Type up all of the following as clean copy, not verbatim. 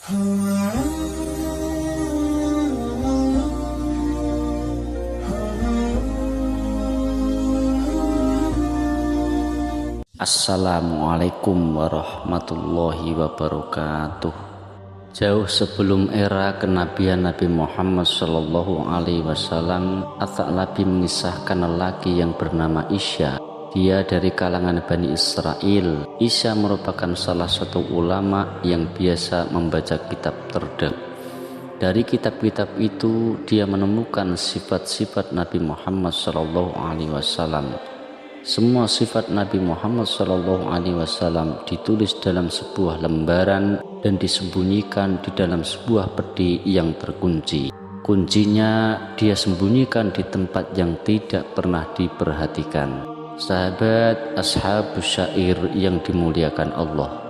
Assalamualaikum warahmatullahi wabarakatuh. Jauh sebelum era kenabian Nabi Muhammad Shallallahu Alaihi Wasallam, Ats-Tsa'labi mengisahkan lelaki yang bernama Isya. Dia dari kalangan Bani Israel. Isya merupakan salah satu ulama yang biasa membaca kitab terdahulu. Dari kitab-kitab itu dia menemukan sifat-sifat Nabi Muhammad Shallallahu Alaihi Wasallam. Semua sifat Nabi Muhammad SAW ditulis dalam sebuah lembaran dan disembunyikan di dalam sebuah peti yang terkunci. Kuncinya dia sembunyikan di tempat yang tidak pernah diperhatikan. Sahabat ashabus syair yang dimuliakan Allah,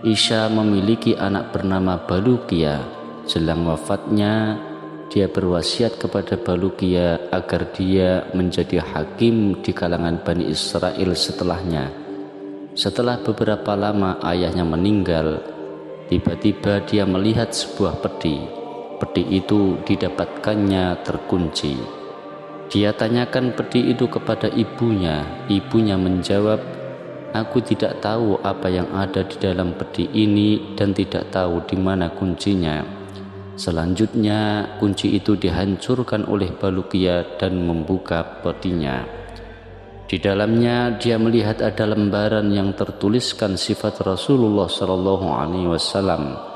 Isya memiliki anak bernama Baluqiyah. Jelang wafatnya, dia berwasiat kepada Baluqiyah agar dia menjadi hakim di kalangan Bani Israel setelahnya. Setelah beberapa lama ayahnya meninggal, tiba-tiba dia melihat sebuah peti. Peti itu didapatkannya terkunci. Dia tanyakan peti itu kepada ibunya. Ibunya menjawab, "Aku tidak tahu apa yang ada di dalam peti ini dan tidak tahu di mana kuncinya." Selanjutnya kunci itu dihancurkan oleh Baluqiyah dan membuka petinya. Di dalamnya dia melihat ada lembaran yang tertuliskan sifat Rasulullah SAW.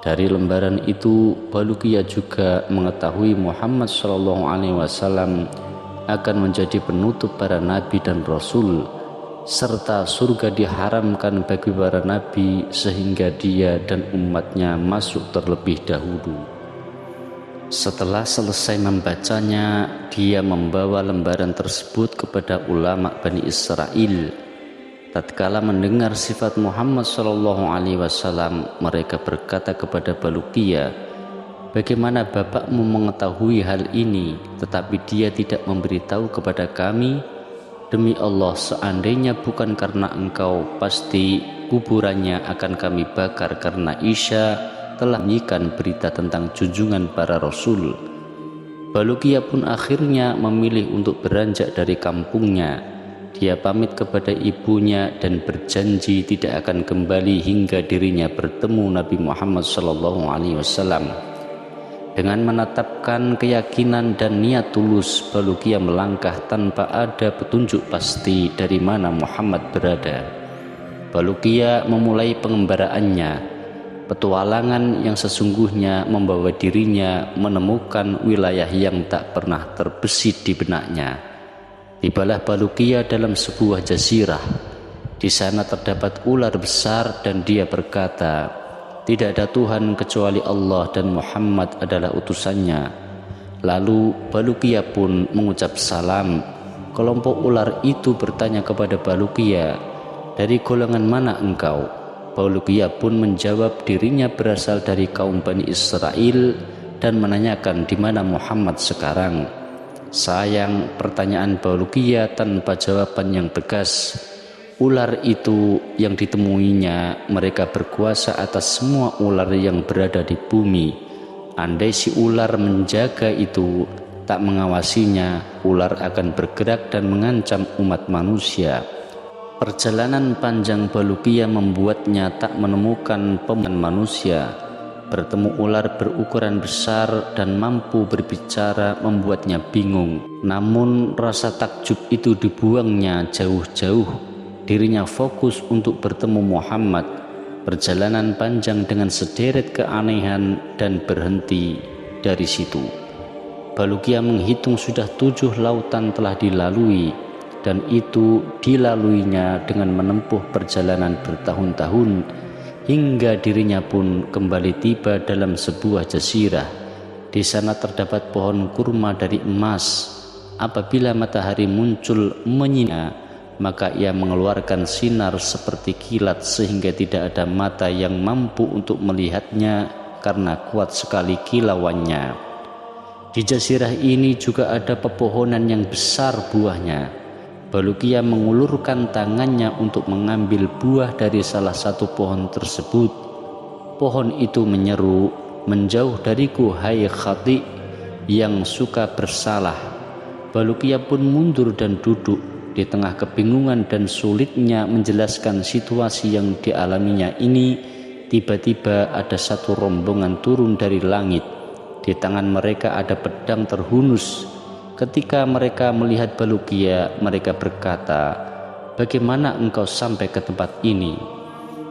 Dari lembaran itu Baluqiyah juga mengetahui Muhammad SAW akan menjadi penutup para nabi dan rasul, serta surga diharamkan bagi para nabi sehingga dia dan umatnya masuk terlebih dahulu. Setelah selesai membacanya, dia membawa lembaran tersebut kepada ulama Bani Israel. Tatkala mendengar sifat Muhammad SAW, mereka berkata kepada Baluqiyah, "Bagaimana bapakmu mengetahui hal ini, tetapi dia tidak memberitahu kepada kami? Demi Allah, seandainya bukan karena engkau, pasti kuburannya akan kami bakar, karena Isya telah menyiarkan berita tentang junjungan para rasul." Baluqiyah pun akhirnya memilih untuk beranjak dari kampungnya. Dia pamit kepada ibunya dan berjanji tidak akan kembali hingga dirinya bertemu Nabi Muhammad SAW. Dengan menetapkan keyakinan dan niat tulus, Baluqiyah melangkah tanpa ada petunjuk pasti dari mana Muhammad berada. Baluqiyah memulai pengembaraannya. Petualangan yang sesungguhnya membawa dirinya menemukan wilayah yang tak pernah terbesit di benaknya. Tibalah Baluqiyah dalam sebuah jazirah. Di sana terdapat ular besar dan dia berkata, "Tidak ada Tuhan kecuali Allah dan Muhammad adalah utusannya." Lalu Baluqiyah pun mengucap salam. Kelompok ular itu bertanya kepada Baluqiyah, "Dari golongan mana engkau?" Baluqiyah pun menjawab dirinya berasal dari kaum Bani Israel dan menanyakan di mana Muhammad sekarang. Sayang, pertanyaan Baluqiyah tanpa jawaban yang tegas. Ular itu yang ditemuinya, mereka berkuasa atas semua ular yang berada di bumi. Andai si ular menjaga itu tak mengawasinya, ular akan bergerak dan mengancam umat manusia. Perjalanan panjang Baluqiyah membuatnya tak menemukan pemandangan manusia. Bertemu ular berukuran besar dan mampu berbicara membuatnya bingung. Namun rasa takjub itu dibuangnya jauh-jauh. Dirinya fokus untuk bertemu Muhammad. Perjalanan panjang dengan sederet keanehan dan berhenti dari situ. Baluqiyah menghitung sudah 7 lautan telah dilalui, dan itu dilaluinya dengan menempuh perjalanan bertahun-tahun, hingga dirinya pun kembali tiba dalam sebuah jazirah. Di sana terdapat pohon kurma dari emas. Apabila matahari muncul menyinar, maka ia mengeluarkan sinar seperti kilat sehingga tidak ada mata yang mampu untuk melihatnya karena kuat sekali kilauannya. Di jazirah ini juga ada pepohonan yang besar buahnya. Baluqiyah mengulurkan tangannya untuk mengambil buah dari salah satu pohon tersebut. Pohon itu menyeru, "Menjauh dariku, hai khati yang suka bersalah." Baluqiyah pun mundur dan duduk. Di tengah kebingungan dan sulitnya menjelaskan situasi yang dialaminya ini, tiba-tiba ada satu rombongan turun dari langit. Di tangan mereka ada pedang terhunus. Ketika mereka melihat Baluqiyah, mereka berkata, "Bagaimana engkau sampai ke tempat ini?"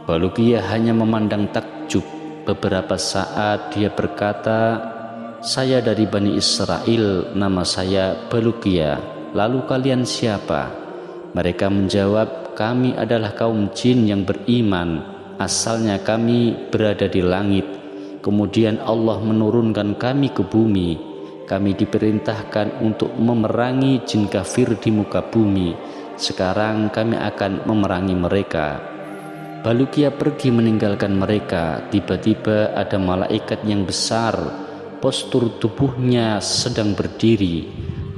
Baluqiyah hanya memandang takjub. Beberapa saat dia berkata, "Saya dari Bani Israel, nama saya Baluqiyah. Lalu kalian siapa?" Mereka menjawab, "Kami adalah kaum jin yang beriman. Asalnya kami berada di langit. Kemudian Allah menurunkan kami ke bumi. Kami diperintahkan untuk memerangi jin kafir di muka bumi. Sekarang kami akan memerangi mereka." Baluqiyah pergi meninggalkan mereka. Tiba-tiba ada malaikat yang besar. Postur tubuhnya sedang berdiri.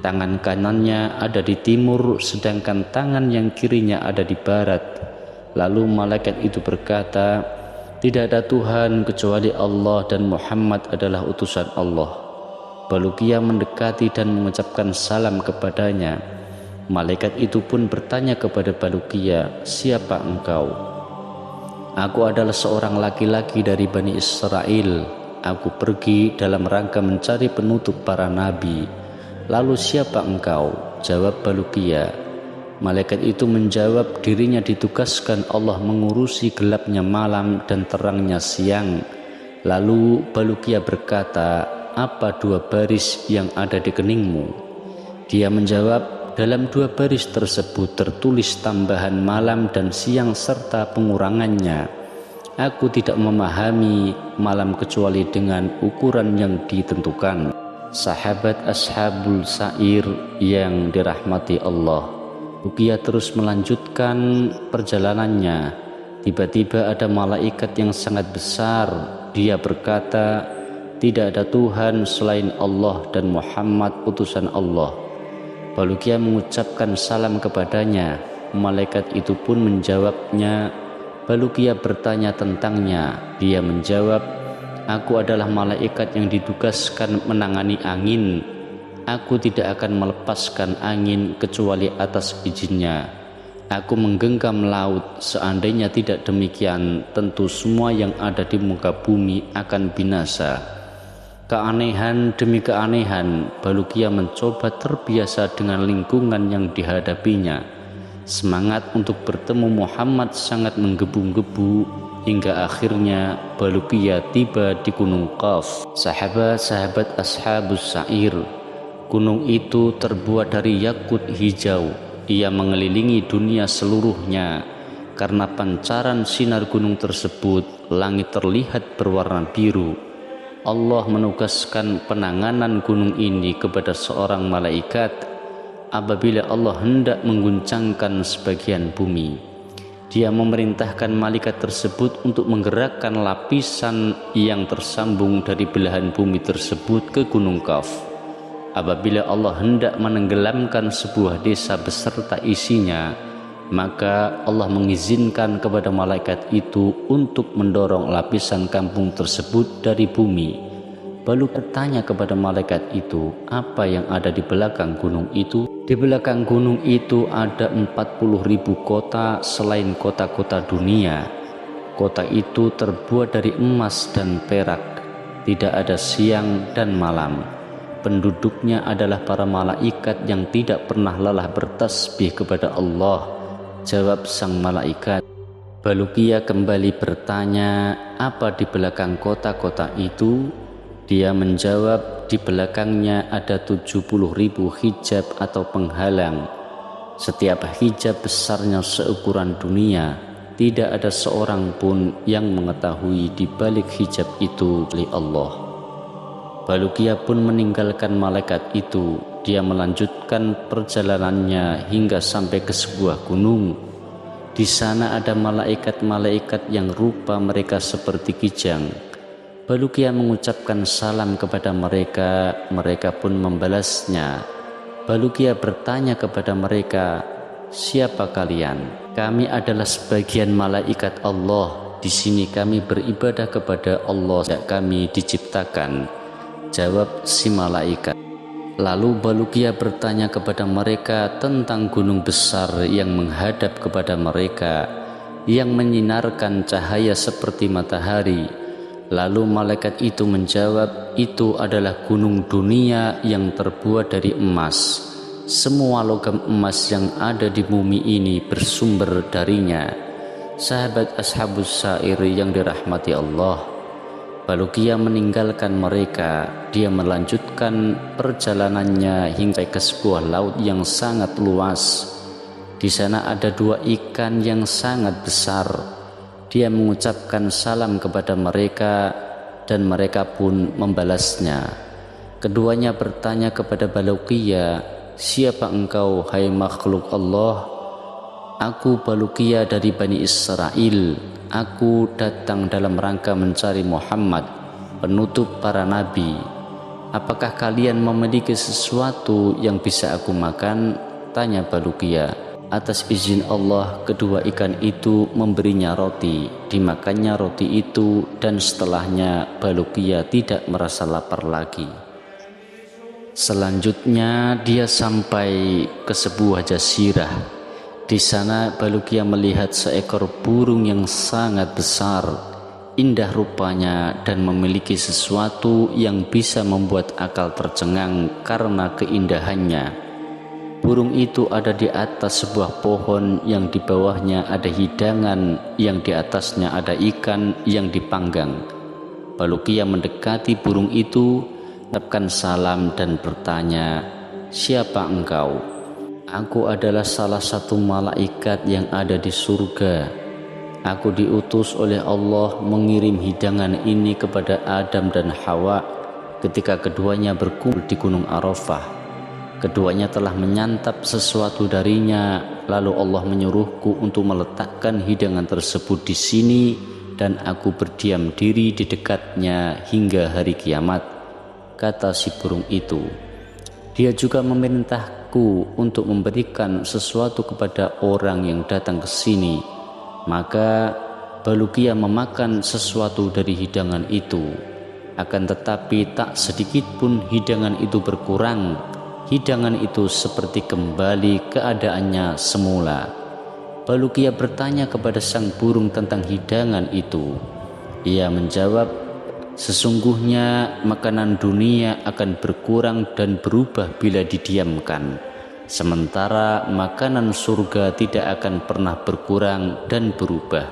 Tangan kanannya ada di timur, sedangkan tangan yang kirinya ada di barat. Lalu malaikat itu berkata, "Tidak ada Tuhan kecuali Allah dan Muhammad adalah utusan Allah." Baluqiyah mendekati dan mengucapkan salam kepadanya. Malaikat itu pun bertanya kepada Baluqiyah, "Siapa engkau?" "Aku adalah seorang laki-laki dari Bani Israel. Aku pergi dalam rangka mencari penutup para nabi." "Lalu siapa engkau?" jawab Baluqiyah. Malaikat itu menjawab, dirinya ditugaskan Allah mengurusi gelapnya malam dan terangnya siang. Lalu Baluqiyah berkata, "Apa dua baris yang ada di keningmu?" Dia menjawab, "Dalam dua baris tersebut tertulis tambahan malam dan siang serta pengurangannya. Aku tidak memahami malam kecuali dengan ukuran yang ditentukan." Sahabat Ashabul Sa'ir yang dirahmati Allah, Baluqiyah terus melanjutkan perjalanannya. Tiba-tiba ada malaikat yang sangat besar. Dia berkata, "Tidak ada Tuhan selain Allah dan Muhammad utusan Allah." Baluqiyah mengucapkan salam kepadanya. Malaikat itu pun menjawabnya. Baluqiyah bertanya tentangnya. Dia menjawab, "Aku adalah malaikat yang ditugaskan menangani angin. Aku tidak akan melepaskan angin kecuali atas izinnya. Aku menggenggam laut. Seandainya tidak demikian, tentu semua yang ada di muka bumi akan binasa." Keanehan demi keanehan, Baluqiyah mencoba terbiasa dengan lingkungan yang dihadapinya. Semangat untuk bertemu Muhammad sangat menggebu-gebu hingga akhirnya Baluqiyah tiba di Gunung Qaf. Sahabat-sahabat Ashabus Sa'ir, gunung itu terbuat dari yakut hijau. Ia mengelilingi dunia seluruhnya. Karena pancaran sinar gunung tersebut, langit terlihat berwarna biru. Allah menugaskan penanganan gunung ini kepada seorang malaikat apabila Allah hendak mengguncangkan sebagian bumi. Dia memerintahkan malaikat tersebut untuk menggerakkan lapisan yang tersambung dari belahan bumi tersebut ke Gunung Qaf. Apabila Allah hendak menenggelamkan sebuah desa beserta isinya, maka Allah mengizinkan kepada malaikat itu untuk mendorong lapisan kampung tersebut dari bumi. Lalu bertanya kepada malaikat itu, "Apa yang ada di belakang gunung itu?" Di belakang gunung itu ada 40.000 kota selain kota-kota dunia. Kota itu terbuat dari emas dan perak. Tidak ada siang dan malam. Penduduknya adalah para malaikat yang tidak pernah lelah bertasbih kepada Allah. Jawab sang malaikat. Baluqiyah kembali bertanya, "Apa di belakang kota-kota itu?" Dia menjawab, "Di belakangnya ada 70.000 hijab atau penghalang. Setiap hijab besarnya seukuran dunia. Tidak ada seorang pun yang mengetahui di balik hijab itu kecuali Allah." Baluqiyah pun meninggalkan malaikat itu. Dia melanjutkan perjalanannya hingga sampai ke sebuah gunung. Di sana ada malaikat-malaikat yang rupa mereka seperti kijang. Baluqiyah mengucapkan salam kepada mereka. Mereka pun membalasnya. Baluqiyah bertanya kepada mereka, "Siapa kalian?" "Kami adalah sebagian malaikat Allah. di sini kami beribadah kepada Allah, tidak kami diciptakan. Jawab si malaikat. Lalu Baluqiyah bertanya kepada mereka tentang gunung besar yang menghadap kepada mereka, yang menyinarkan cahaya seperti matahari. Lalu malaikat itu menjawab, itu adalah gunung dunia yang terbuat dari emas. Semua logam emas yang ada di bumi ini bersumber darinya. Sahabat Ashabus Sa'ir yang dirahmati Allah, Baluqiyah meninggalkan mereka. Dia melanjutkan perjalanannya hingga ke sebuah laut yang sangat luas. Di sana ada 2 ikan yang sangat besar. Dia mengucapkan salam kepada mereka dan mereka pun membalasnya. Keduanya bertanya kepada Baluqiyah, siapa engkau hai makhluk Allah? Aku Baluqiyah dari Bani Israel. Aku datang dalam rangka mencari Muhammad, penutup para nabi. Apakah kalian memiliki sesuatu yang bisa aku makan? Tanya Baluqiyah. Atas izin Allah, kedua ikan itu memberinya roti. Dimakannya roti itu dan setelahnya Baluqiyah tidak merasa lapar lagi. Selanjutnya dia sampai ke sebuah jazirah. Di sana Baluqiyah melihat seekor burung yang sangat besar, indah rupanya dan memiliki sesuatu yang bisa membuat akal tercengang karena keindahannya. Burung itu ada di atas sebuah pohon yang di bawahnya ada hidangan, yang di atasnya ada ikan yang dipanggang. Baluqiyah mendekati burung itu, mengucapkan salam dan bertanya, siapa engkau? Aku adalah salah satu malaikat yang ada di surga. Aku diutus oleh Allah mengirim hidangan ini kepada Adam dan Hawa ketika keduanya berkumpul di Gunung Arafah. Keduanya telah menyantap sesuatu darinya, lalu Allah menyuruhku untuk meletakkan hidangan tersebut di sini dan aku berdiam diri di dekatnya hingga hari kiamat, kata si burung itu. Dia juga memerintahku untuk memberikan sesuatu kepada orang yang datang ke sini. Maka Baluqiyah memakan sesuatu dari hidangan itu. Akan tetapi tak sedikit pun hidangan itu berkurang. Hidangan itu seperti kembali keadaannya semula. Baluqiyah bertanya kepada sang burung tentang hidangan itu. Ia menjawab, sesungguhnya makanan dunia akan berkurang dan berubah bila didiamkan, sementara makanan surga tidak akan pernah berkurang dan berubah.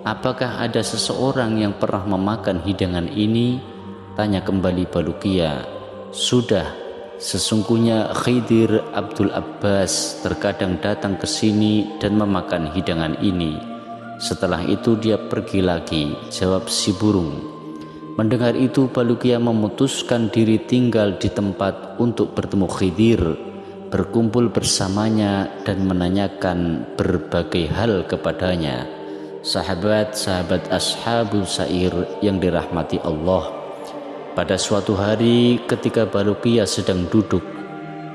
Apakah ada seseorang yang pernah memakan hidangan ini? Tanya kembali Baluqiyah. Sudah, sesungguhnya Khidir Abdul Abbas terkadang datang ke sini dan memakan hidangan ini. Setelah itu dia pergi lagi, jawab si burung. Mendengar itu Baluqiyah memutuskan diri tinggal di tempat untuk bertemu Khidir, berkumpul bersamanya dan menanyakan berbagai hal kepadanya. Sahabat-sahabat Ashabus Sa'ir yang dirahmati Allah, pada suatu hari ketika Baluqiyah sedang duduk,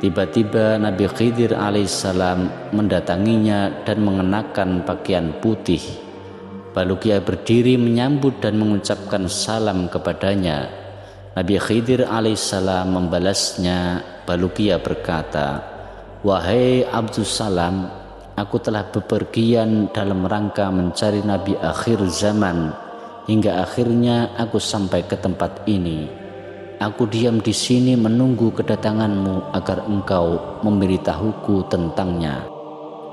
tiba-tiba Nabi Khidir alaihissalam mendatanginya dan mengenakan pakaian putih. Baluqiyah berdiri menyambut dan mengucapkan salam kepadanya. Nabi Khidir alaihissalam membalasnya. Baluqiyah berkata, wahai Abdus Salam, aku telah bepergian dalam rangka mencari Nabi akhir zaman, hingga akhirnya aku sampai ke tempat ini. Aku diam di sini menunggu kedatanganmu agar engkau memberitahuku tentangnya.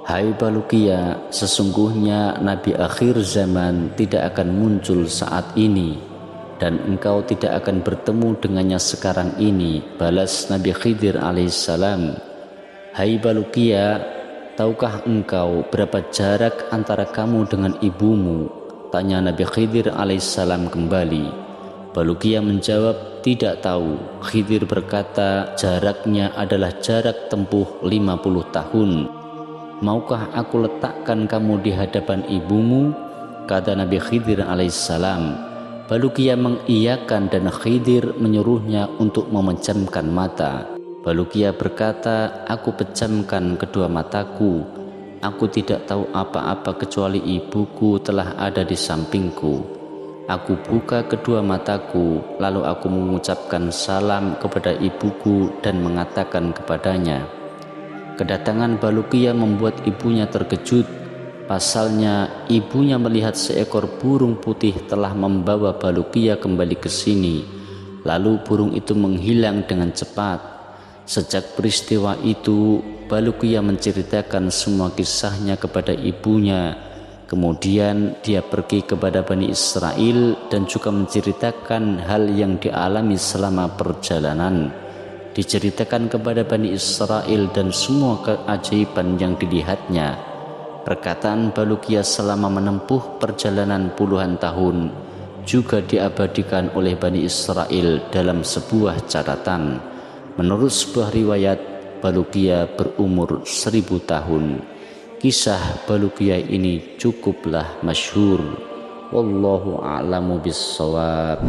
Hai Baluqiyah, sesungguhnya Nabi akhir zaman tidak akan muncul saat ini dan engkau tidak akan bertemu dengannya sekarang ini, balas Nabi Khidir alaihissalam. Hai Baluqiyah, tahukah engkau berapa jarak antara kamu dengan ibumu? Tanya Nabi Khidir alaihissalam kembali. Baluqiyah menjawab, tidak tahu. Khidir berkata, jaraknya adalah jarak tempuh 50 tahun. Maukah aku letakkan kamu di hadapan ibumu? Kata Nabi Khidir alaihissalam. Baluqiyah mengiyakan dan Khidir menyuruhnya untuk memejamkan mata. Baluqiyah berkata, aku pejamkan kedua mataku. aku tidak tahu apa-apa kecuali ibuku telah ada di sampingku. Aku buka kedua mataku, lalu aku mengucapkan salam kepada ibuku dan mengatakan kepadanya. Kedatangan Baluqiyah membuat ibunya terkejut. Pasalnya ibunya melihat seekor burung putih telah membawa Baluqiyah kembali ke sini. Lalu burung itu menghilang dengan cepat. Sejak peristiwa itu, Baluqiyah menceritakan semua kisahnya kepada ibunya. Kemudian dia pergi kepada Bani Israel dan juga menceritakan hal yang dialami selama perjalanan. Diceritakan kepada Bani Israel dan semua keajaiban yang dilihatnya. Perkataan Baluqiyah selama menempuh perjalanan puluhan tahun juga diabadikan oleh Bani Israel dalam sebuah catatan. Menurut sebuah riwayat, Baluqiyah berumur 1000 tahun. Kisah Baluqiyah ini cukuplah masyhur. Wallahu a'lamu bissawab.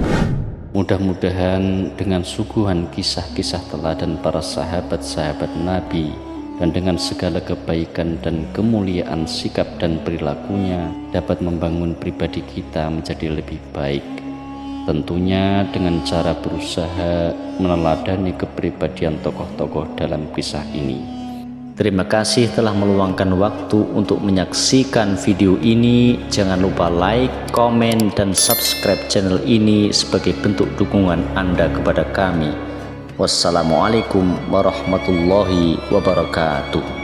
Mudah-mudahan dengan suguhan kisah-kisah teladan para sahabat-sahabat Nabi dan dengan segala kebaikan dan kemuliaan sikap dan perilakunya dapat membangun pribadi kita menjadi lebih baik. Tentunya dengan cara berusaha meneladani kepribadian tokoh-tokoh dalam kisah ini. Terima kasih telah meluangkan waktu untuk menyaksikan video ini. Jangan lupa like, komen, dan subscribe channel ini sebagai bentuk dukungan Anda kepada kami. Wassalamualaikum warahmatullahi wabarakatuh.